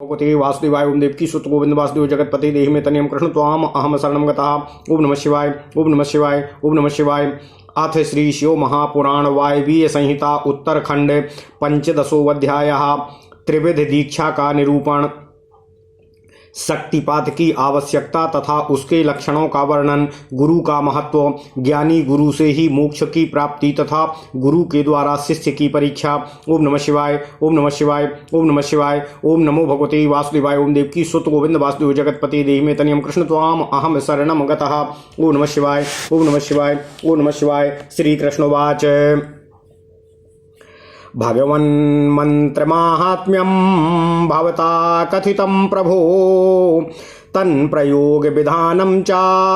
भगवते वासुदेवाय ओम देवकी सुत गोविंद वासुदेव जगतपति देहि में तनियम कृष्ण त्वाम अहम शरणम गतः। ओम नमः शिवाय ओम नमः शिवाय ओम नमः शिवाय। अथ श्री शिव महापुराण वायवीय संहिता उत्तरखंड पंचदशोऽध्यायः त्रिविध दीक्षा का निरूपण। शक्तिपात की आवश्यकता तथा उसके लक्षणों का वर्णन। गुरु का महत्व। ज्ञानी गुरु से ही मोक्ष की प्राप्ति तथा गुरु के द्वारा शिष्य की परीक्षा। ओम नमः शिवाय ओम नमः शिवाय ओम नमः शिवाय। ओम नमो भगवते वासुदेवाय ओम देवकी सुत गोविंद वासुदेव जगतपति देहि में तनियम कृष्ण त्वाम अहम शरणम गतः। ओम नमः शिवाय ओम नमः शिवाय ओम नमः शिवाय। श्री कृष्णवाच भगवन्मन्त्रमाहात्म्यं भवता कथितं प्रभो तन्प्रयोग विधानं च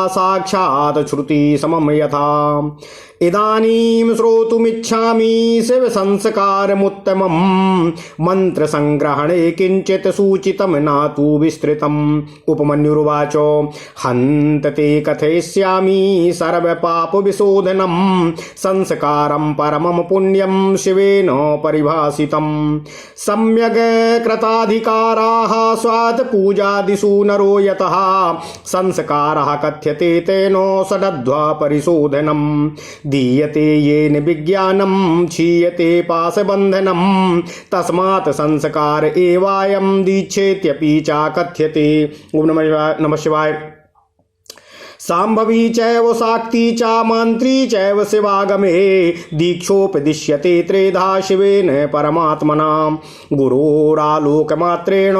साक्षात् श्रुति समं यथा। इदानीं श्रोतुमिच्छामि शिव संस्कारमुत्तमं मंत्र संग्रहणे किंचित सूचितं न तु विस्तृतम्। उपमन्युरुवाच हन्त ते कथयिष्यामि सर्वपाप विशोधनं संस्कारं परमं पुण्यं शिवेन परिभाषितं। सम्यग् कृताधिकाराः स्वात् पूजादिषु नरो यतः संस्कारः कथ्यते तेन षडध्वा परिशोधनम्। दीयते येन विज्ञानं क्षीयते पाशबन्धनं तस्मात् संस्कार एवायं दीक्षेत्यपि च कथ्यते। ओम नमः शिवाय। सांभवी चैव शाक्ति च मंत्री चैव शिवागमे दीक्षोपदिश्यते त्रेधा शिवेन परमात्मना। गुरोरालोकमात्रेण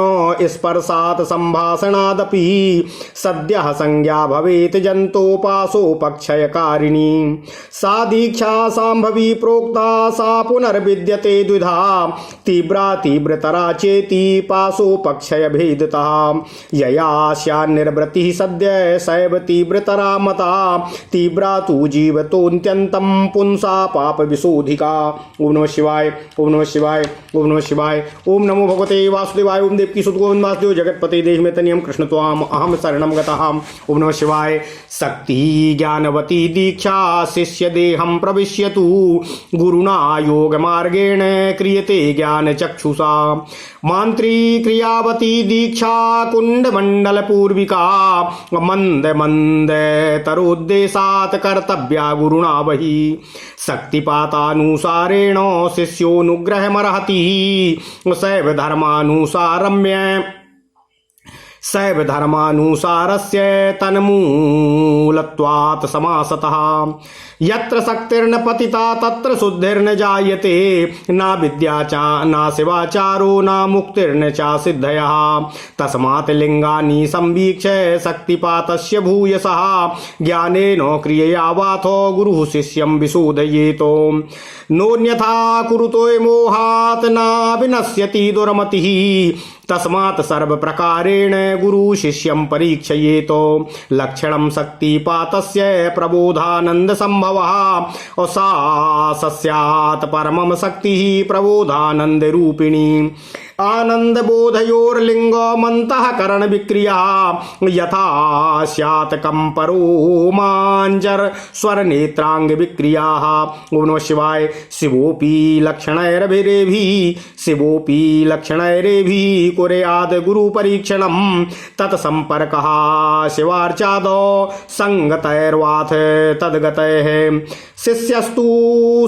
स्पर्शात् संभाषणादपि सद्यः संज्ञा भवेत् जन्तोपासोपक्षयकारिणी। सा दीक्षा सांभवी प्रोक्ता सा पुनर्विद्यते द्विधा तीव्रा तीव्रतरा चेति पासोपक्षय भेदतः। यया स्यान्निर्वृत्तिः सद्य सैव तीव्रतरा मता तीव्रा तु जीवतोऽन्त्यन्तं पुंसा पाप विशोधिका। ओम नमः शिवाय ओम नमः शिवाय ओम नमः शिवाय। ओम नमो भगवते वासुदेवाय ओम देवकी सुत गोविंद वासुदेव जगतपते देहि में तनियम कृष्ण त्वाम अहम शरणम गतः। ओम नमः शिवाय। शक्ति ज्ञानवती दीक्षा शिष्य देहं प्रविश्यतु गुरुणा योग मार्गेण क्रियते ज्ञान चक्षुषा। मांत्री क्रियावती दीक्षा कुंड मंडल पूर्विका मंद मंद तरोद्देशात् कर्तव्या गुरुणा वही। शक्तिपातानुसारेण शिष्योनुग्रहमर्हति सैव धर्मानुसारस्य तन्मूलत्वात् समासतः। यत्र शक्तिर्न पतिता तत्र शुद्धिर्न जायते न विद्या च न शिवाचारो न मुक्तिर्न च सिद्धयः। तस्मात् लिंगानि संवीक्ष्य शक्तिपातस्य भूयसः ज्ञानेन क्रियया वाथो गुरुः शिष्यं विशोधयेत्। नोऽन्यथा कुरुतो मोहात् न विनश्यति दुर्मतिः तस्मात् सर्वप्रकारेण गुरु शिष्यं परीक्षयेत्। लक्षणं शक्तिपातस्य प्रबोधानंद संभवः सा स्यात् परमं शक्तिः प्रबोधानंद रूपिणी। आनंद बोधयोर्लिंगमन्तः करण विक्रिया यथा स्यात् कंपरोमांजर स्वर नेत्रांग विक्रियाः। ओम नमः शिवाय। शिवोऽपि लक्षणैरेभिः कुर्याद् गुरु परीक्षणं तत्संपर्कः शिवार्चादौ संगतैर्वाथ तद्गतैः। शिष्यस्तु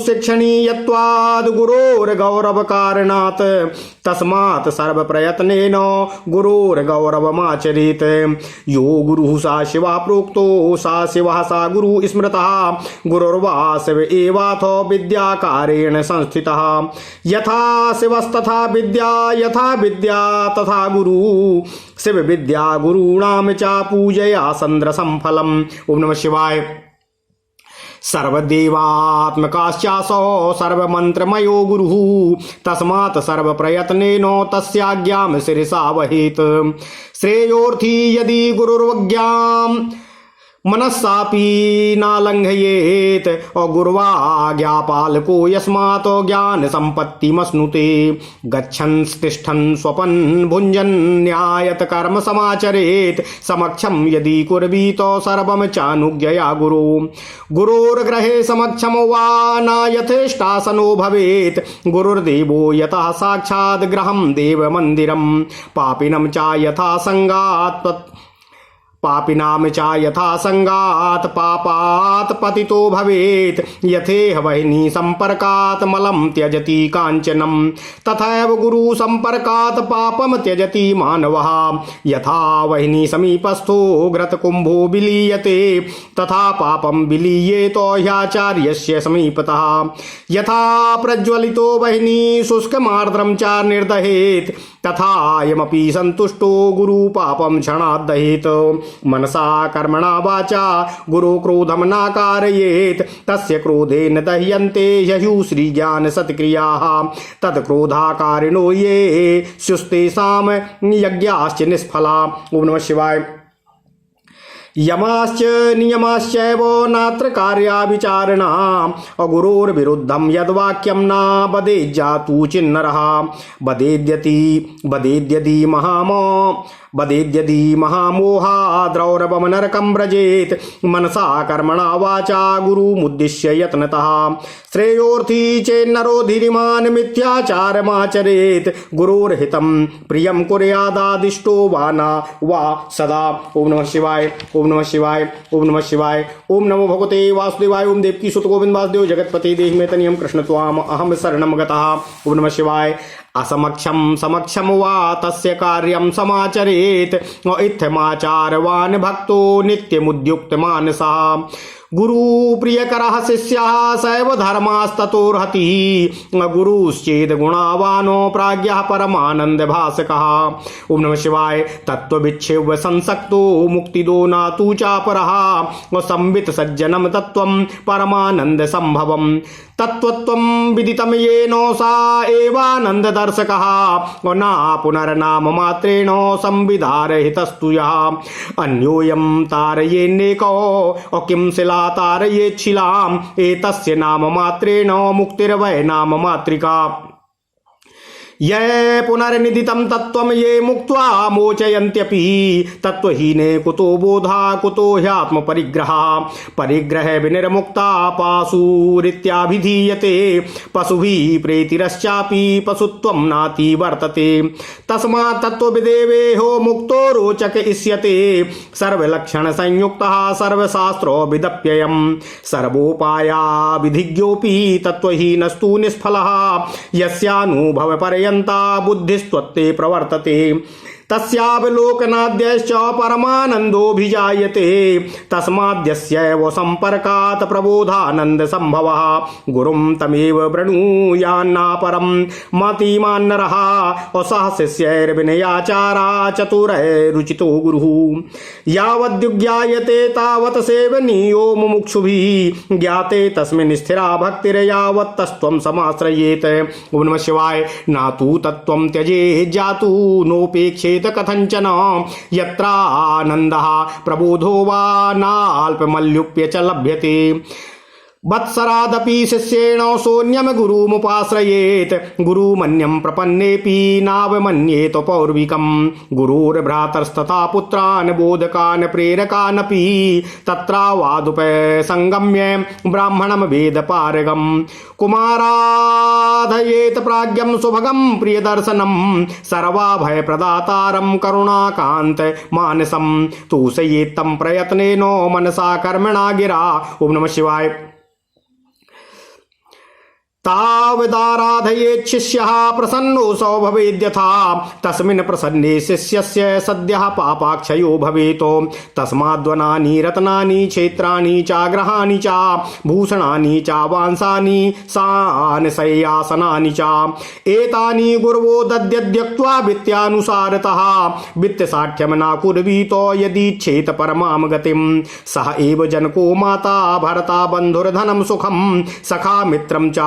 शिक्षणीयत्वाद् गुरोर्गौरव कारणात् तस्मात् सर्व प्रयत्नेन गुरोर्गौरवमाचरेत्। यो गुरुः सा शिवा प्रोक्तो सा शिवः सा गुरु स्मृतः गुरुर्वा शिव एवाथो विद्याकारेण संस्थितः। यथा शिवस्तथा विद्या यथा विद्या तथा गुरु शिव विद्या गुरूणां च पूजया संद्रसं फलम्। ओम नमः शिवाय। सर्वदेवात्मकाश्चासौ सर्वमन्त्रमयो गुरुः तस्मात् सर्वप्रयत्नेन तस्याज्ञां शिरसा वहेत्। श्रेयोर्थी यदि गुरुर्वज्ञां मनस्सापि नालंघयेत और गुरुवाज्ञापालको यस्मात् ज्ञान संपत्तिमश्नुते गच्छन् तिष्ठन् स्वपन् भुञ्जन् न्यायत कर्म समाचरेत समक्षम यदि कुर्वीत सर्वं चानुज्ञया गुरु गुरोर्ग्रहे समक्षम वा न यथेष्टासनो भवेत् गुरुर्देवो यतः साक्षात् गृहं देवमन्दिरं पापिनं च यथा संगात् पापिनां च यथा संगात् पापात् पतितो भवेत् यथेह वह्नि संपर्कात् मलं त्यजति काञ्चनं तथैव गुरु संपर्कात् पापं त्यजति मानवः यथा वह्नि समीपस्थो घृतकुम्भो विलीयते तथा पापं विलीयेत ह्याचार्यस्य समीपतः यथा प्रज्वलितो वह्नि शुष्कमार्द्रं च निर्दहेत् तथा अयमपि सन्तुष्टो गुरु पापं क्षणात् दहेत् मनसा कर्मणा वाचा गुरु क्रोधम न कारयेत तस्य क्रोधेन दह्यन्ते ययु श्री ज्ञान सत्क्रियाः तत्क्रोधाकारिणो ये स्युस्तेषां यज्ञाश्च निष्फला। ओम नमः शिवाय। यमाश्च नियमाश्चैव नात्र कार्या विचारणा गुरोर्विरुद्धं यद्वाक्यं न वदेज्जातु चिन्नरः वदेद्यदि महामोहाद्रौरवं नरकं व्रजेत मनसा कर्मणा वाचा गुरुमुद्दिश्य यत्नतः श्रेयोर्थी चेन्नरो धीरिमान् मिथ्याचारमाचरेत् गुरोर्हितं प्रियं कुर्यादादिष्टो वा न वा सदा। ओम नमः शिवाय। ओम नमः शिवाय। ओम नमः शिवाय। ओम नमो भगवते वासुदेवाय। ओम देवकी सुत गोविंद वासुदेव जगतपते देहि मे तनियं कृष्ण त्वाम अहम शरणं गतः। ओम नमः शिवाय। असमक्षम समक्षम वा तस्य कार्यं समाचरेत इत्थमाचारवान् भक्तो नित्यमुद्युक्त मानसः गुरु प्रियकरः शिष्यः सैव धर्मास्ततोर्हति गुरुश्चेद गुणावानो प्राज्ञः परमानंद भासकः। ओम नमः शिवाय। तत्वविच्छेव्य संसक्तो मुक्तिदो नातु चापरः संवित सज्जनम तत्वं परमानंद संभवम् तत्वत्वं विदितं येनो सा एवानंद दर्शकः न पुनर्नाम मात्रेण संविधारहितस्तु यः अन्योयं तारयेन्नेको किं शिला तारयेच्छिलाम् एतस्य नाम मात्रेण मुक्तिर्वै नाम मात्रिका ये पुनर्निदितं तत्त्वं ये मुक्त्वा मोचयन्त्यपि तत्त्वहीने कुतो बोधा कुतो ह्यात्म परिग्रह विनिर्मुक्ता पाशुरित्याभिधीयते पशुभिः प्रेतिरश्चापि पशुत्वं नाति वर्तते तस्मात् तत्त्वविदेवेहो मुक्तो रोचक इष्यते सर्वलक्षण संयुक्तः सर्वशास्त्रो विदप्ययम् सर्वोपाया विधिज्ञोऽपि तत्त्वहीनस्तु निष्फलः यस्यानुभव पर्यन्ता बुद्धिस्त्वत्ते प्रवर्तते तस्यावलोकनाद्यश्च परमानन्दोऽभिजायते तस्माद्यस्यैव सम्पर्कात् प्रबोधानन्द सम्भवः गुरुं तमेव वृणुयान्नापरं मतिमान्नरः सः शिष्यैर्विनयाचारा चतुरैरुचितो गुरुः यावद्युज्ञायते तावत् सेवनीयो मुमुक्षुभिः ज्ञाते तस्मिन् स्थिरा भक्तिर्यावत् तस्त्वं समाश्रयेत्। ओम नमः शिवाय। नातु तत्त्वं त्यजेत् जातु नोपेक्षे कथंचन यत्रानन्दः प्रबोधो वा नाल्पमल्युप्य च लभ्यते वत्सरादपि शिष्येण शून्यं गुरुमुपाश्रयेत् गुरुमन्यं प्रपन्नेऽपि नावमन्येत पौर्विकं गुरुर्भ्रातरस्तथा पुत्रान् बोधकान् प्रेरकानपि तत्रावादुपसंगम्य ब्राह्मणं वेदपारगं कुमाराधयेत प्राज्ञं सुभगं प्रियदर्शनं सर्वाभयप्रदातारं करुणाकान्त मानसं तूषयेत्तं प्रयत्नेन मनसा कर्मणा गिरा। ओम नमः शिवाय। तावदाराधयेत् शिष्यः प्रसन्नो सौ भवेद्यथा तस्मिन् प्रसन्ने शिष्यस्य सद्यः पापाक्षयो भवेत् तस्माद्वनानि रत्नानि क्षेत्राणि चाग्रहाणि च भूषणानि च वांसानि सानशय्यासनानि च एतानि गुरवो दद्यद्यक्त्वा वित्तानुसारतः वित्तसाठ्यं न कुर्वीत यदीच्छेत परमां गतिं सः एव जनको माता भर्ता बन्धुर्धनं सुखं सखा मित्रं च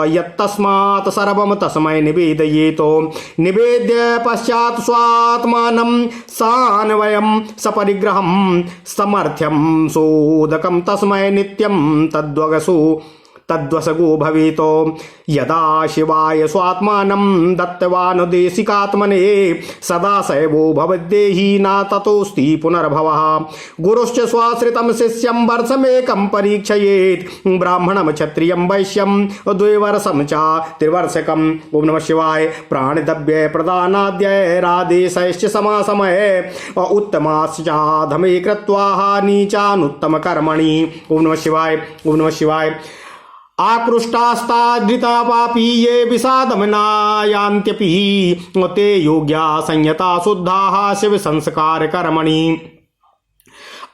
यत्तस्मात् सर्वं तस्मै निवेदयेतो निवेद्य पश्चात् स्वात्मानं सान्वयं सपरिग्रहं समर्थ्यं सोदकं तस्मै नित्यं तद्वसगो भवेतो यदा शिवाय स्वात्मानं दत्तवान् देशिकात्मने सदा सैवो भवद्देही न ततोऽस्ति पुनर्भवः गुरुश्च स्वाश्रितं शिष्यं वर्षमेकं परीक्षयेत् ब्राह्मणं क्षत्रियं वैश्यं द्विवर्षं च त्रिवर्षकम्। ओम नमः शिवाय। प्राणिद्रव्य प्रदानाद्य रादेशश्च समासमये उत्तमाश्चाधमे कृत्वा नीचानुत्तम कर्मणि। ओम नमः शिवाय। ओम नमः शिवाय। आकृष्टास्ताधृता पापी ये विषादं नायान्त्यपि ते योग्या संयता शुद्धाः शिव संस्कार कर्मणि।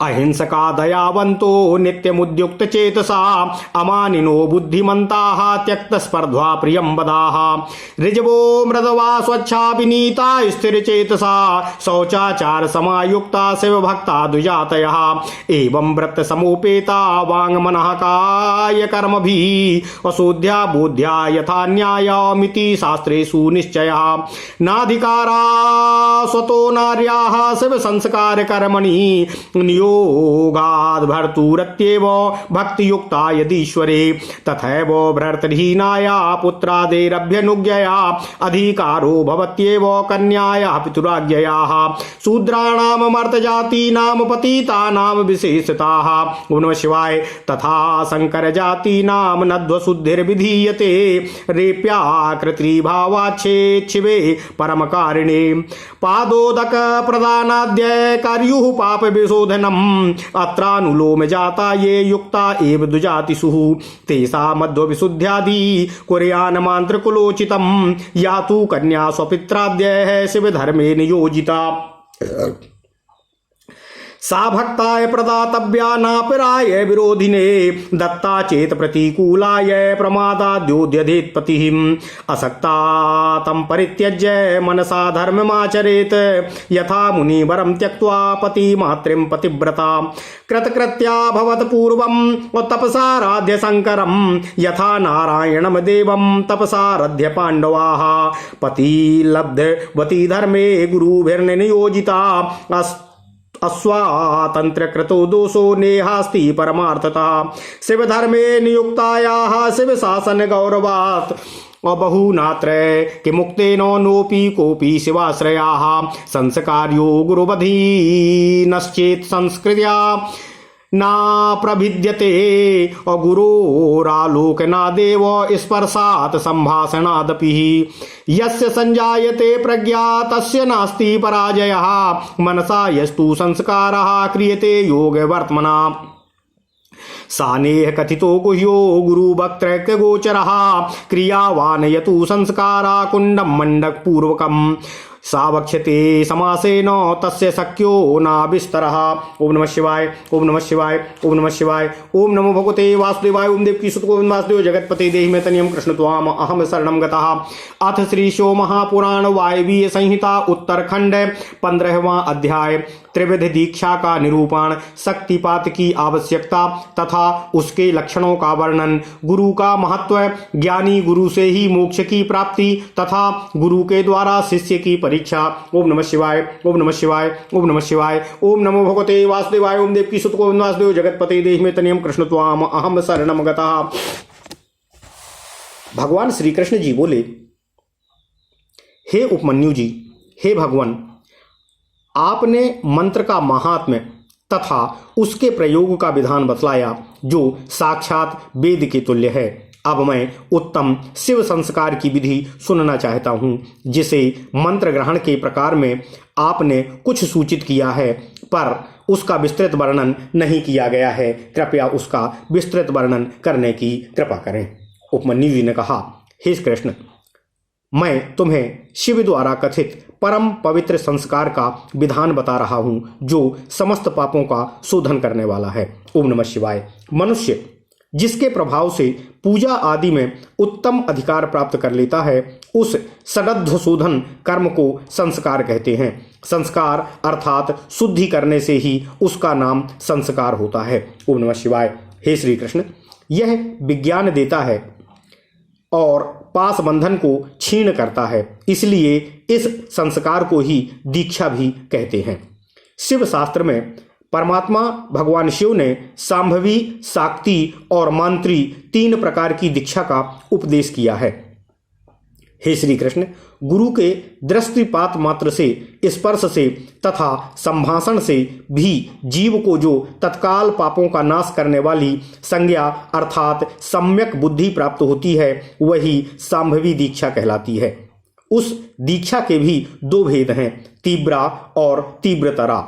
अहिंसका दयावंतो नित्यमुद्युक्त चेतसा अमानिनो बुद्धिमन्ताः त्यक्त स्पर्धा प्रियं वदाः ऋजवो मृदवा स्वच्छा विनीता स्थिर चेतसा शौचाचार समायुक्ता शिव भक्ता द्विजातयः एवं व्रत समुपेता वांग मनः काय कर्मभिः अशोध्या बोध्या यथा न्यायमिति शास्त्रेषु निश्चयः नाधिकारा स्वतो नार्याः शिव संस्कार कर्मणि योगाद् भर्तुरत्येव भक्तियुक्ता यदीश्वरे तथैव भर्तृहीनाया पुत्रादेरभ्यनुज्ञया अधिकारो भवत्येव कन्यायाः पितुराज्ञयाः शूद्राणां मर्तजातीनां पतितानां विशेषताः। ओम नमः शिवाय। तथा शंकर जातीनां नध्वशुद्धिर्विधीयते रेप्याकृतिभावाच्छेच्छिवे परमकारिणे पादोदक प्रदानाद्य कर्युः पाप विशोधनम् अत्रानुलोम जाता ये युक्ता एव द्विजातिषु तेषा मध्व विशुद्ध्यादि कुर्यान् मान्त्रकुलोचितं या तु कन्या स्वपित्राद्य शिव धर्मे नियोजिता सा भक्ताय प्रदातव्या नापराय विरोधिने दत्ता चेत प्रतिकूलाय प्रमादाद्योद्यधेत् पतिः असक्ता तं परित्यज्य मनसा धर्ममाचरेत् यथा मुनिवरं त्यक्त्वा पतिमातृं पतिव्रता कृतकृत्या भवत् पूर्वं तपसाराध्य शङ्करं यथा नारायणं देवं तपसाराध्य पाण्डवाः पतिलब्धवती धर्मे गुरुभिर्नियोजिता अस्वातंत्र कृतो दोषो नेहास्ति परमार्थता शिव धर्मे नियुक्तायाः शिव शासन गौरवात् बहुनात्र किमुक्तेन नोपि कोपि शिवाश्रयाः संस्कार्यो गुरुवधीनश्चेत् संस्कृत्या ना प्रभिद्यते गुरोरालोकनादेव स्पर्शात् संभाषणादपि यस्य संजायते प्रज्ञा तस्य नास्ति पराजयः मनसा यस्तु संस्कारः क्रियते योगवर्त्मना सानेह कथितो गुह्यो गुरुवक्त्रैक्य गोचरः क्रियावान् यतु संस्कारा कुंडम मंडक पूर्वकम् सावक्ष्यते समासेन तस्य शक्यो नाभिस्तरः। ओम नमः शिवाय। ओम नमः शिवाय। ओम नमः शिवाय। ओम नमो भगवते वासुदेवाय। ओम देवकी सुत गोविंद वासुदेव जगतपते देहि मे तनियम कृष्ण त्वाम अहम शरणं गतः। अथ श्री शो महापुराण वायवीय संहिता उत्तरखंड 15वां अध्याय त्रिविध दीक्षा का निरूपण शक्तिपात की आवश्यकता तथा उसके लक्षणों का वर्णन गुरु का महत्व ज्ञानी गुरु से ही मोक्ष की प्राप्ति तथा गुरु के द्वारा शिष्य की परीक्षा। ओम नमः शिवाय। ओम नमः शिवाय। ओम नमः शिवाय। ओम नमो भगवते वासुदेवाय। ओम देवकी सुत गोविंद वासुदेव जगतपते देहि मे तनियम कृष्ण त्वाम अहम शरणं गतः। भगवान श्री कृष्ण जी बोले, हे उपमन्यु जी, हे भगवान, आपने मंत्र का महात्म्य तथा उसके प्रयोग का विधान बतलाया जो साक्षात वेद के तुल्य है। अब मैं उत्तम शिव संस्कार की विधि सुनना चाहता हूँ जिसे मंत्र ग्रहण के प्रकार में आपने कुछ सूचित किया है पर उसका विस्तृत वर्णन नहीं किया गया है। कृपया उसका विस्तृत वर्णन करने की कृपा करें। उपमन्यु जी ने कहा, हे कृष्ण, मैं तुम्हें शिव द्वारा कथित परम पवित्र संस्कार का विधान बता रहा हूं जो समस्त पापों का शोधन करने वाला है। ओम नमः शिवाय। मनुष्य जिसके प्रभाव से पूजा आदि में उत्तम अधिकार प्राप्त कर लेता है उस सडध्व शोधन कर्म को संस्कार कहते हैं। संस्कार अर्थात शुद्धि करने से ही उसका नाम संस्कार होता है। ओम नमः शिवाय। हे श्री कृष्ण, यह विज्ञान देता है और पास बंधन को क्षीण करता है, इसलिए इस संस्कार को ही दीक्षा भी कहते हैं। शिव शास्त्र में परमात्मा भगवान शिव ने सांभवी, शाक्ति और मांत्री 3 प्रकार की दीक्षा का उपदेश किया है। हे श्री कृष्ण, गुरु के दृष्टिपात मात्र से, स्पर्श से तथा संभाषण से भी जीव को जो तत्काल पापों का नाश करने वाली संज्ञा अर्थात सम्यक बुद्धि प्राप्त होती है, वही सांभवी दीक्षा कहलाती है। उस दीक्षा के भी 2 भेद हैं, तीव्रा और तीव्रतरा।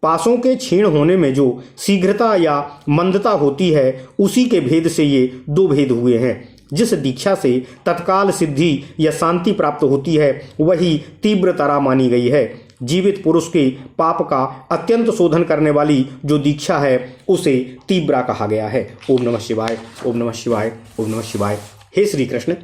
पासों के क्षीण होने में जो शीघ्रता या मंदता होती है, उसी के भेद से ये 2 भेद हुए हैं। जिस दीक्षा से तत्काल सिद्धि या शांति प्राप्त होती है, वही तीव्रतरा मानी गई है। जीवित पुरुष के पाप का अत्यंत शोधन करने वाली जो दीक्षा है, उसे तीव्रा कहा गया है। ओम नमः शिवाय, ओम नमः शिवाय, ओम नमः शिवाय। हे श्री कृष्ण,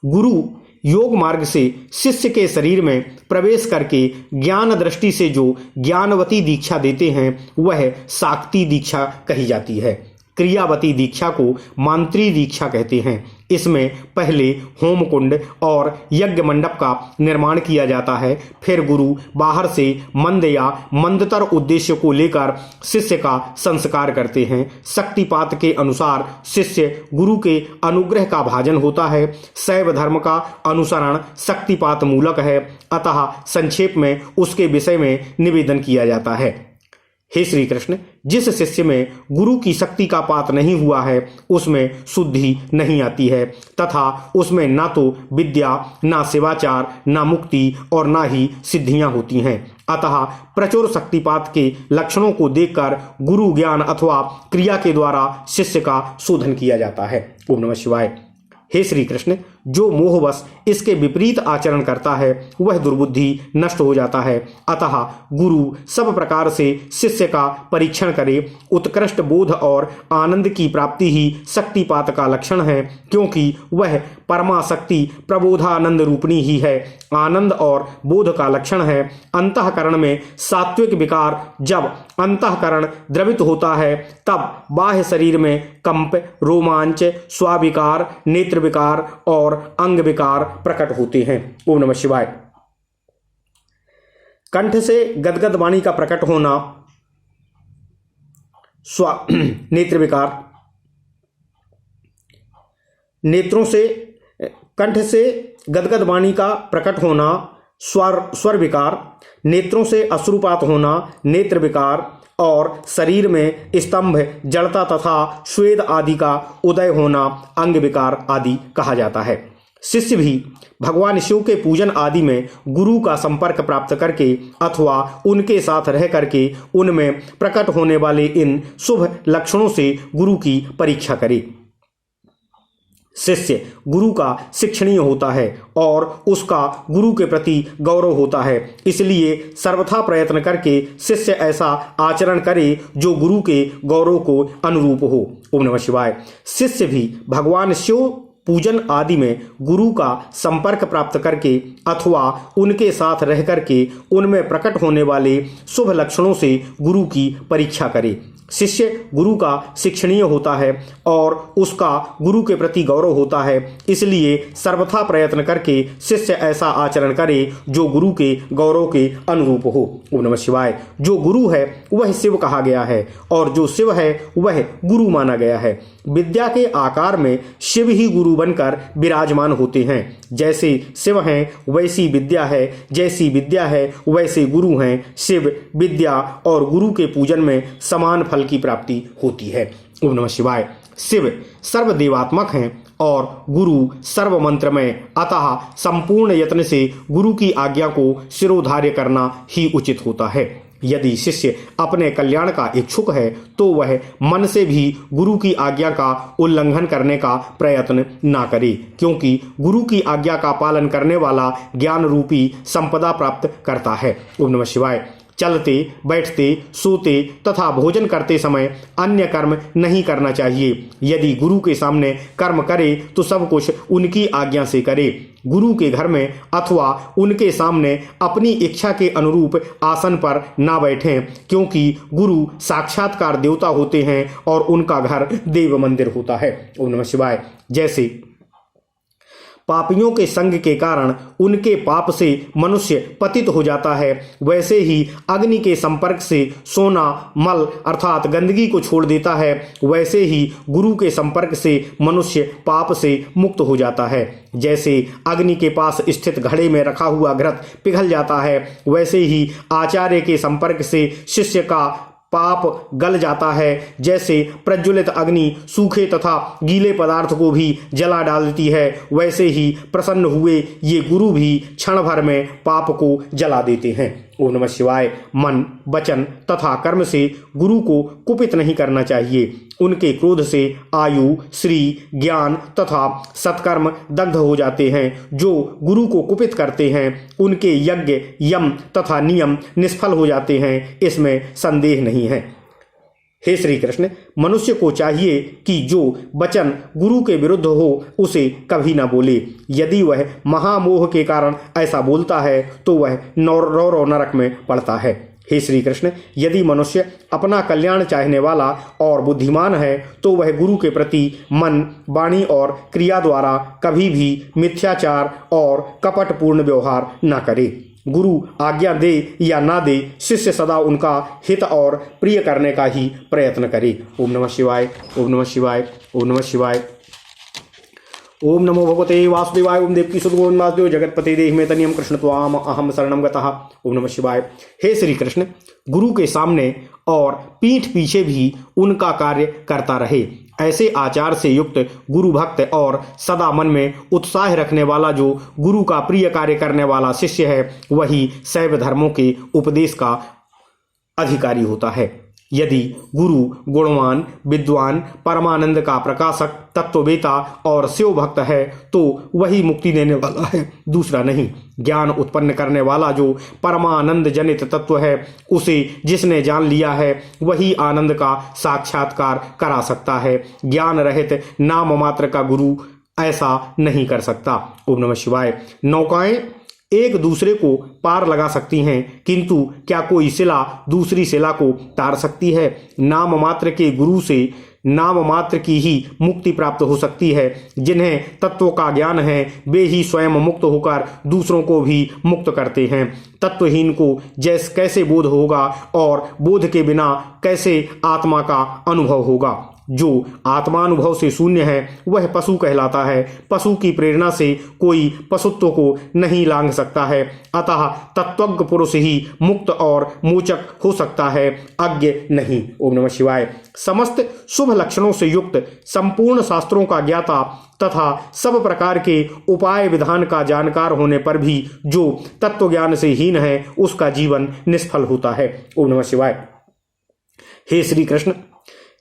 गुरु योग मार्ग से शिष्य के शरीर में प्रवेश करके ज्ञान दृष्टि से जो ज्ञानवती दीक्षा देते हैं, वह शाक्ति दीक्षा कही जाती है। क्रियावती दीक्षा को मांत्री दीक्षा कहते हैं। इसमें पहले होम कुंड और यज्ञ मंडप का निर्माण किया जाता है, फिर गुरु बाहर से मंद या मंदतर उद्देश्य को लेकर शिष्य का संस्कार करते हैं। शक्तिपात के अनुसार शिष्य गुरु के अनुग्रह का भाजन होता है। शैव धर्म का अनुसरण शक्तिपात मूलक है, अतः संक्षेप में उसके विषय में निवेदन किया जाता है। हे श्री कृष्ण, जिस शिष्य में गुरु की शक्ति का पात नहीं हुआ है, उसमें शुद्धि नहीं आती है तथा उसमें ना तो विद्या, ना शिवाचार, ना मुक्ति और ना ही सिद्धियां होती हैं। अतः प्रचुर शक्तिपात के लक्षणों को देखकर गुरु ज्ञान अथवा क्रिया के द्वारा शिष्य का शोधन किया जाता है। ओम नमः शिवाय। हे श्री कृष्ण, जो मोहवश इसके विपरीत आचरण करता है, वह दुर्बुद्धि नष्ट हो जाता है। अतः गुरु सब प्रकार से शिष्य का परीक्षण करे। उत्कृष्ट बोध और आनंद की प्राप्ति ही शक्तिपात का लक्षण है, क्योंकि वह परमाशक्ति प्रबोधानंद रूपणी ही है। आनंद और बोध का लक्षण है अंतःकरण में सात्विक विकार। जब अंतःकरण द्रवित होता है, तब बाह्य शरीर में कंप, रोमांच, स्वाविकार, नेत्र विकार और अंग विकार प्रकट होते हैं। ओम नमः शिवाय। कंठ से गदगद वाणी का प्रकट होना नेत्र विकार, नेत्रों से कंठ से गदगद वाणी का प्रकट होना स्वर विकार, नेत्रों से अश्रुपात होना नेत्र विकार और शरीर में स्तंभ, जड़ता तथा स्वेद आदि का उदय होना अंग विकार आदि कहा जाता है। शिष्य भी भगवान शिव के पूजन आदि में गुरु का संपर्क प्राप्त करके अथवा उनके साथ रह करके उनमें प्रकट होने वाले इन शुभ लक्षणों से गुरु की परीक्षा करे। शिष्य गुरु का शिक्षणीय होता है और उसका गुरु के प्रति गौरव होता है, इसलिए सर्वथा प्रयत्न करके शिष्य ऐसा आचरण करे जो गुरु के गौरव को अनुरूप हो। ओम नमः शिवाय। शिष्य भी भगवान शिव पूजन आदि में गुरु का संपर्क प्राप्त करके अथवा उनके साथ रह करके उनमें प्रकट होने वाले शुभ लक्षणों से गुरु की परीक्षा करे। शिष्य गुरु का शिक्षणीय होता है और उसका गुरु के प्रति गौरव होता है, इसलिए सर्वथा प्रयत्न करके शिष्य ऐसा आचरण करे जो गुरु के गौरव के अनुरूप हो। ओम नमः शिवाय। जो गुरु है वह शिव कहा गया है और जो शिव है वह गुरु माना गया है। विद्या के आकार में शिव ही गुरु बनकर विराजमान होते हैं। जैसे शिव हैं वैसी विद्या है, जैसी विद्या है वैसे गुरु हैं। शिव, विद्या और गुरु के पूजन में समान फल की प्राप्ति होती है। ओम नमः शिवाय। शिव सर्वदेवात्मक हैं और गुरु सर्व मंत्रमय, अतः संपूर्ण यत्न से गुरु की आज्ञा को शिरोधार्य करना ही उचित होता है। यदि शिष्य अपने कल्याण का इच्छुक है तो वह मन से भी गुरु की आज्ञा का उल्लंघन करने का प्रयत्न ना करे, क्योंकि गुरु की आज्ञा का पालन करने वाला ज्ञान रूपी संपदा प्राप्त करता है। ओम नमः शिवाय। चलते, बैठते, सोते तथा भोजन करते समय अन्य कर्म नहीं करना चाहिए। यदि गुरु के सामने कर्म करे तो सब कुछ उनकी आज्ञा से करे। गुरु के घर में अथवा उनके सामने अपनी इच्छा के अनुरूप आसन पर ना बैठें, क्योंकि गुरु साक्षात्कार देवता होते हैं और उनका घर देव मंदिर होता है। ओम नमः शिवाय। जैसे पापियों के संग के कारण उनके पाप से मनुष्य पतित हो जाता है, वैसे ही अग्नि के संपर्क से सोना मल अर्थात गंदगी को छोड़ देता है, वैसे ही गुरु के संपर्क से मनुष्य पाप से मुक्त हो जाता है। जैसे अग्नि के पास स्थित घड़े में रखा हुआ घृत पिघल जाता है, वैसे ही आचार्य के संपर्क से शिष्य का पाप गल जाता है। जैसे प्रज्वलित अग्नि सूखे तथा गीले पदार्थ को भी जला डालती है, वैसे ही प्रसन्न हुए ये गुरु भी क्षण भर में पाप को जला देते हैं। ओम नमः शिवाय। मन, वचन तथा कर्म से गुरु को कुपित नहीं करना चाहिए। उनके क्रोध से आयु, श्री, ज्ञान तथा सत्कर्म दग्ध हो जाते हैं। जो गुरु को कुपित करते हैं उनके यज्ञ, यम तथा नियम निष्फल हो जाते हैं, इसमें संदेह नहीं है। हे श्री कृष्ण, मनुष्य को चाहिए कि जो वचन गुरु के विरुद्ध हो उसे कभी न बोले। यदि वह महामोह के कारण ऐसा बोलता है तो वह नौ नरक में पड़ता है। हे श्री कृष्ण, यदि मनुष्य अपना कल्याण चाहने वाला और बुद्धिमान है तो वह गुरु के प्रति मन, वाणी और क्रिया द्वारा कभी भी मिथ्याचार और कपटपूर्ण व्यवहार न करे। गुरु आज्ञा दे या ना दे, शिष्य सदा उनका हित और प्रिय करने का ही प्रयत्न करे। ओम नमः शिवाय। ओम नमः शिवाय। ओम नमः शिवाय। ओम नमो भगवते वासुदेवाय। ओम देवकी सुतगोविंद वासुदेव जगतपते देहि में तनियम कृष्ण त्वाम अहम शरणम गतः। ओम नमः शिवाय। हे श्री कृष्ण, गुरु के सामने और पीठ पीछे भी उनका कार्य करता रहे। ऐसे आचार से युक्त गुरु भक्त और सदा मन में उत्साह रखने वाला जो गुरु का प्रिय कार्य करने वाला शिष्य है, वही शैव धर्मों के उपदेश का अधिकारी होता है। यदि गुरु गुणवान, विद्वान, परमानंद का प्रकाशक, तत्ववेता और शिव भक्त है तो वही मुक्ति देने वाला है, दूसरा नहीं। ज्ञान उत्पन्न करने वाला जो परमानंद जनित तत्व है, उसे जिसने जान लिया है वही आनंद का साक्षात्कार करा सकता है। ज्ञान रहित नाम मात्र का गुरु ऐसा नहीं कर सकता। ओम नमः शिवाय। नौकाएं एक दूसरे को पार लगा सकती हैं, किंतु क्या कोई शिला दूसरी शिला को तार सकती है? नाम मात्र के गुरु से नाम मात्र की ही मुक्ति प्राप्त हो सकती है। जिन्हें तत्व का ज्ञान है वे ही स्वयं मुक्त होकर दूसरों को भी मुक्त करते हैं। तत्वहीन को कैसे बोध होगा और बोध के बिना कैसे आत्मा का अनुभव होगा? जो आत्मानुभव से शून्य है वह पशु कहलाता है। पशु की प्रेरणा से कोई पशुत्व को नहीं लांघ सकता है। अतः तत्वज्ञ पुरुष ही मुक्त और मोचक हो सकता है, अज्ञ नहीं। ओम नमः शिवाय। समस्त शुभ लक्षणों से युक्त, संपूर्ण शास्त्रों का ज्ञाता तथा सब प्रकार के उपाय विधान का जानकार होने पर भी जो तत्व ज्ञान से हीन है उसका जीवन निष्फल होता है। ओम नमः शिवाय। हे श्री कृष्ण,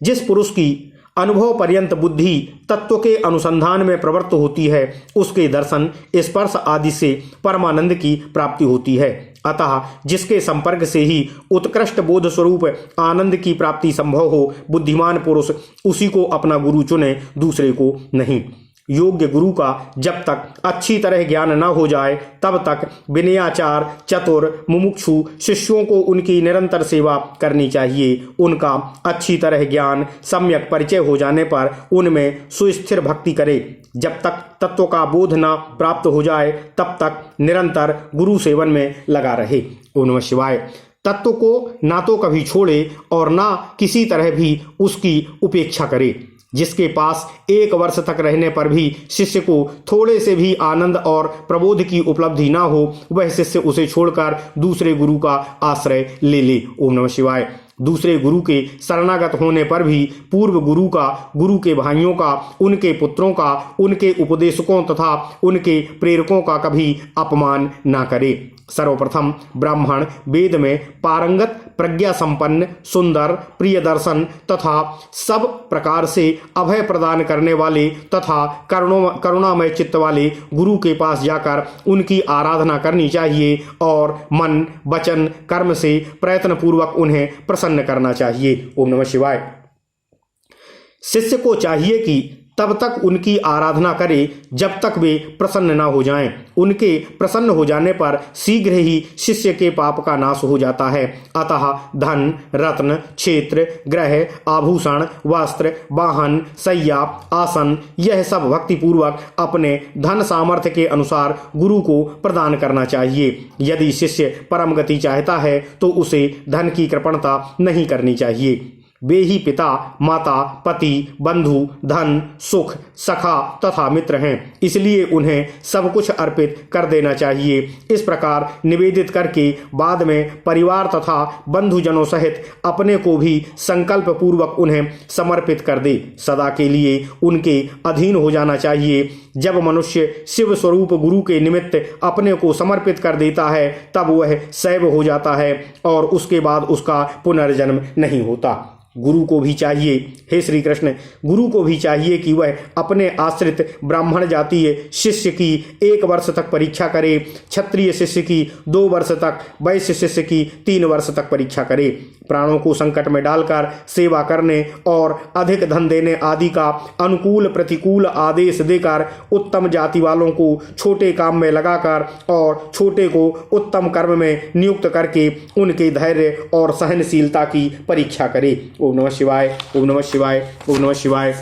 जिस पुरुष की अनुभव पर्यंत बुद्धि तत्व के अनुसंधान में प्रवृत्त होती है उसके दर्शन, स्पर्श आदि से परमानंद की प्राप्ति होती है। अतः जिसके संपर्क से ही उत्कृष्ट बोध स्वरूप आनंद की प्राप्ति संभव हो, बुद्धिमान पुरुष उसी को अपना गुरु चुने, दूसरे को नहीं। योग्य गुरु का जब तक अच्छी तरह ज्ञान न हो जाए तब तक विनयाचार, चतुर, मुमुक्षु शिष्यों को उनकी निरंतर सेवा करनी चाहिए। उनका अच्छी तरह ज्ञान, सम्यक परिचय हो जाने पर उनमें सुस्थिर भक्ति करे। जब तक तत्व का बोध न प्राप्त हो जाए तब तक निरंतर गुरु सेवन में लगा रहे। ओम नमः शिवाय। तत्व को ना तो कभी छोड़े और ना किसी तरह भी उसकी उपेक्षा करे। जिसके पास 1 वर्ष तक रहने पर भी शिष्य को थोड़े से भी आनंद और प्रबोध की उपलब्धि ना हो, वह शिष्य उसे छोड़कर दूसरे गुरु का आश्रय ले ले। ओम नमः शिवाय। दूसरे गुरु के शरणागत होने पर भी पूर्व गुरु का, गुरु के भाइयों का, उनके पुत्रों का, उनके उपदेशकों तथा उनके प्रेरकों का कभी अपमान ना करे। सर्वप्रथम ब्राह्मण वेद में पारंगत, प्रज्ञा संपन्न, सुंदर, प्रिय दर्शन तथा सब प्रकार से अभय प्रदान करने वाले तथा करुणामय चित्त वाले गुरु के पास जाकर उनकी आराधना करनी चाहिए और मन, वचन, कर्म से प्रयत्न पूर्वक उन्हें प्रसन्न करना चाहिए। ओम नमः शिवाय। शिष्य को चाहिए कि तब तक उनकी आराधना करे जब तक वे प्रसन्न न हो जाएं। उनके प्रसन्न हो जाने पर शीघ्र ही शिष्य के पाप का नाश हो जाता है। अतः धन, रत्न, क्षेत्र, ग्रह, आभूषण, वस्त्र, वाहन, शैया, आसन, यह सब भक्ति पूर्वक अपने धन सामर्थ्य के अनुसार गुरु को प्रदान करना चाहिए। यदि शिष्य परम गति चाहता है तो उसे धन की कृपणता नहीं करनी चाहिए। वे ही पिता, माता, पति, बंधु, धन, सुख, सखा तथा मित्र हैं, इसलिए उन्हें सब कुछ अर्पित कर देना चाहिए। इस प्रकार निवेदित करके बाद में परिवार तथा बंधुजनों सहित अपने को भी संकल्प पूर्वक उन्हें समर्पित कर दे। सदा के लिए उनके अधीन हो जाना चाहिए। जब मनुष्य शिव स्वरूप गुरु के निमित्त अपने को समर्पित कर देता है तब वह शैव हो जाता है और उसके बाद उसका पुनर्जन्म नहीं होता। गुरु को भी चाहिए, हे श्री कृष्ण, गुरु को भी चाहिए कि वह अपने आश्रित ब्राह्मण जातीय शिष्य की 1 वर्ष तक परीक्षा करे, क्षत्रिय शिष्य की 2 वर्ष तक, वैश्य शिष्य की 3 वर्ष तक परीक्षा करे। प्राणों को संकट में डालकर सेवा करने और अधिक धन देने आदि का अनुकूल प्रतिकूल आदेश देकर उत्तम जाति वालों को छोटे काम में लगाकर और छोटे को उत्तम कर्म में नियुक्त करके उनके धैर्य और सहनशीलता की परीक्षा करे। ओम नमः शिवाय, ओम नमः शिवाय, ओम नमः शिवाय।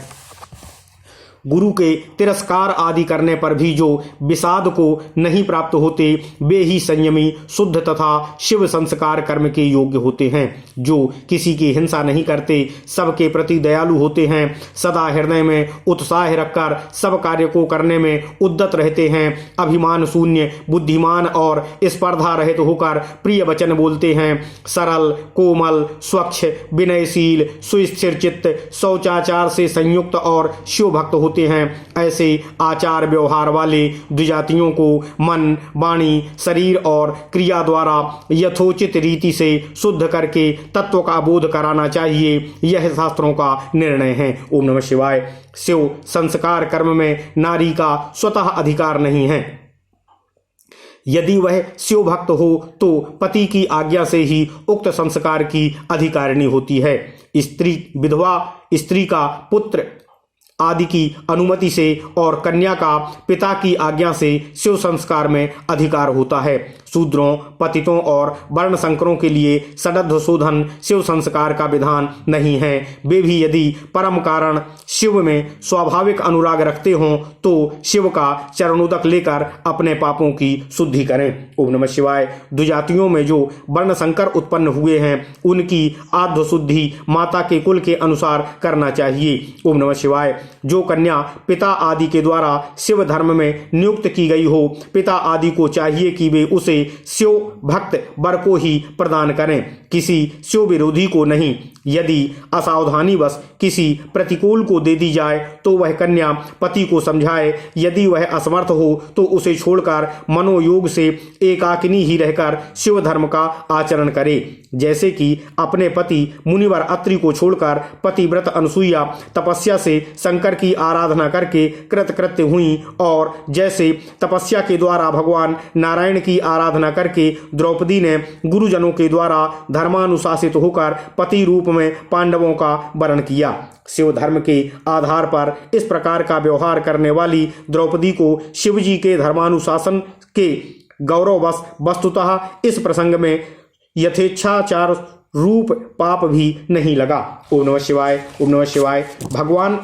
गुरु के तिरस्कार आदि करने पर भी जो विषाद को नहीं प्राप्त होते वे ही संयमी, शुद्ध तथा शिव संस्कार कर्म के योग्य होते हैं। जो किसी की हिंसा नहीं करते, सबके प्रति दयालु होते हैं, सदा हृदय में उत्साह रखकर सब कार्य को करने में उद्यत रहते हैं, अभिमान शून्य, बुद्धिमान और स्पर्धा रहित होकर प्रिय वचन बोलते हैं, सरल, कोमल, स्वच्छ, विनयशील, सुस्थिर चित्त, शौचाचार से संयुक्त और शिव भक्त होते हैं। ऐसे आचार व्यवहार वाले द्विजातियों को मन, वाणी, शरीर और क्रिया द्वारा यथोचित रीति से शुद्ध करके तत्व का बोध कराना चाहिए। यह शास्त्रों का निर्णय है। ओम नमः शिवाय। शिव संस्कार कर्म में नारी का स्वतः अधिकार नहीं है। यदि वह शिव भक्त हो तो पति की आज्ञा से ही उक्त संस्कार की अधिकारिणी होती है। स्त्री, विधवा स्त्री का पुत्र आदि की अनुमति से और कन्या का पिता की आज्ञा से शिव संस्कार में अधिकार होता है। शूद्रों, पतितों और वर्ण संकरों के लिए सडद्ध शोधन शिव संस्कार का विधान नहीं है। वे भी यदि परम कारण शिव में स्वाभाविक अनुराग रखते हों तो शिव का चरणोदक लेकर अपने पापों की शुद्धि करें। ओम नमः शिवाय। द्विजातियों में जो वर्ण संकर उत्पन्न हुए हैं उनकी आद्य शुद्धि माता के कुल के अनुसार करना चाहिए। ओम नमः शिवाय। जो कन्या पिता आदि के द्वारा शिव धर्म में नियुक्त की गई हो, पिता आदि को चाहिए कि वे उसे शिव भक्त वर को ही प्रदान करें, किसी शिव विरोधी को नहीं। यदि असावधानीवश किसी प्रतिकूल को दे दी जाए तो वह कन्या पति को समझाए। यदि वह असमर्थ हो तो उसे छोड़कर मनोयोग से एकाकिनी ही रहकर शिव धर्म का आचरण करे। जैसे कि अपने पति मुनिवर अत्रि को छोड़कर पतिव्रत अनसुईया तपस्या से शंकर की आराधना करके कृतकृत्य हुई और जैसे तपस्या के द्वारा भगवान नारायण की आराधना करके द्रौपदी ने गुरुजनों के द्वारा धर्मानुशासित होकर पति रूप में पांडवों का वरण किया। शिव धर्म के आधार पर इस प्रकार का व्यवहार करने वाली द्रौपदी को शिवजी के धर्मानुशासन के गौरववश वस्तुतः इस प्रसंग में यथेच्छाचार रूप पाप भी नहीं लगा। ओम नमः शिवाय, ओम नमः शिवाय। भगवान,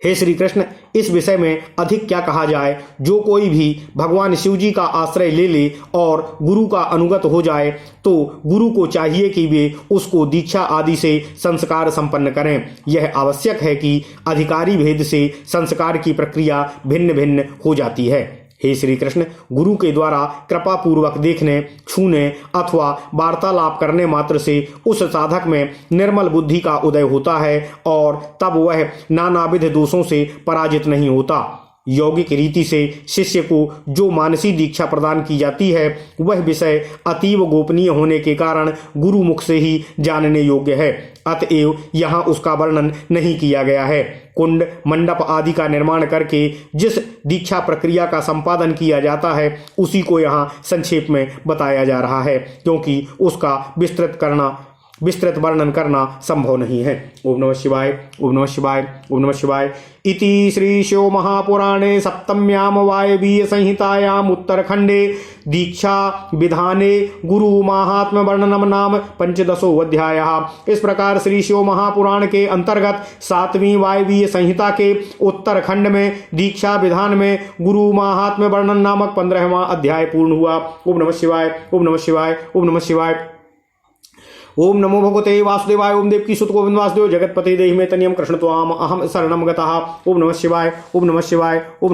हे श्री कृष्ण, इस विषय में अधिक क्या कहा जाए। जो कोई भी भगवान शिवजी का आश्रय ले ले और गुरु का अनुगत हो जाए तो गुरु को चाहिए कि वे उसको दीक्षा आदि से संस्कार संपन्न करें। यह आवश्यक है कि अधिकारी भेद से संस्कार की प्रक्रिया भिन्न भिन्न हो जाती है। हे श्री कृष्ण, गुरु के द्वारा कृपा पूर्वक देखने, छूने अथवा वार्तालाप करने मात्र से उस साधक में निर्मल बुद्धि का उदय होता है और तब वह नानाविध दोषों से पराजित नहीं होता। यौगिक रीति से शिष्य को जो मानसी दीक्षा प्रदान की जाती है वह विषय अतीव गोपनीय होने के कारण गुरु मुख से ही जानने योग्य है। अतएव यहाँ उसका वर्णन नहीं किया गया है। कुंड, मंडप आदि का निर्माण करके जिस दीक्षा प्रक्रिया का संपादन किया जाता है उसी को यहाँ संक्षेप में बताया जा रहा है, क्योंकि उसका विस्तृत करना विस्तृत वर्णन करना संभव नहीं है। ओम नमः शिवाय, ओम नमः शिवाय, ओम नमः शिवाय। इति श्री शिव महापुराणे सप्तम्याम वायवीय संहितायाम उत्तरखंडे दीक्षा विधाने गुरु महात्म वर्णनम नाम पंचदशो अध्यायः। इस प्रकार श्री शिव महापुराण के अंतर्गत 7वीं वायवीय संहिता के उत्तरखंड में दीक्षा विधान में गुरु महात्म वर्णन नामक 15वां अध्याय पूर्ण हुआ। ओम नमः शिवाय, ओम नमः शिवाय, ओम नमः शिवाय। ओम नमो भगवते वासुदेवाय। ओम देवकी सुत गोविंद वासुदेव जगतपते देहि मे तनियम कृष्ण त्वाम अहम शरणम गतः। ओम नमः शिवाय, ओम नमः शिवाय, ओम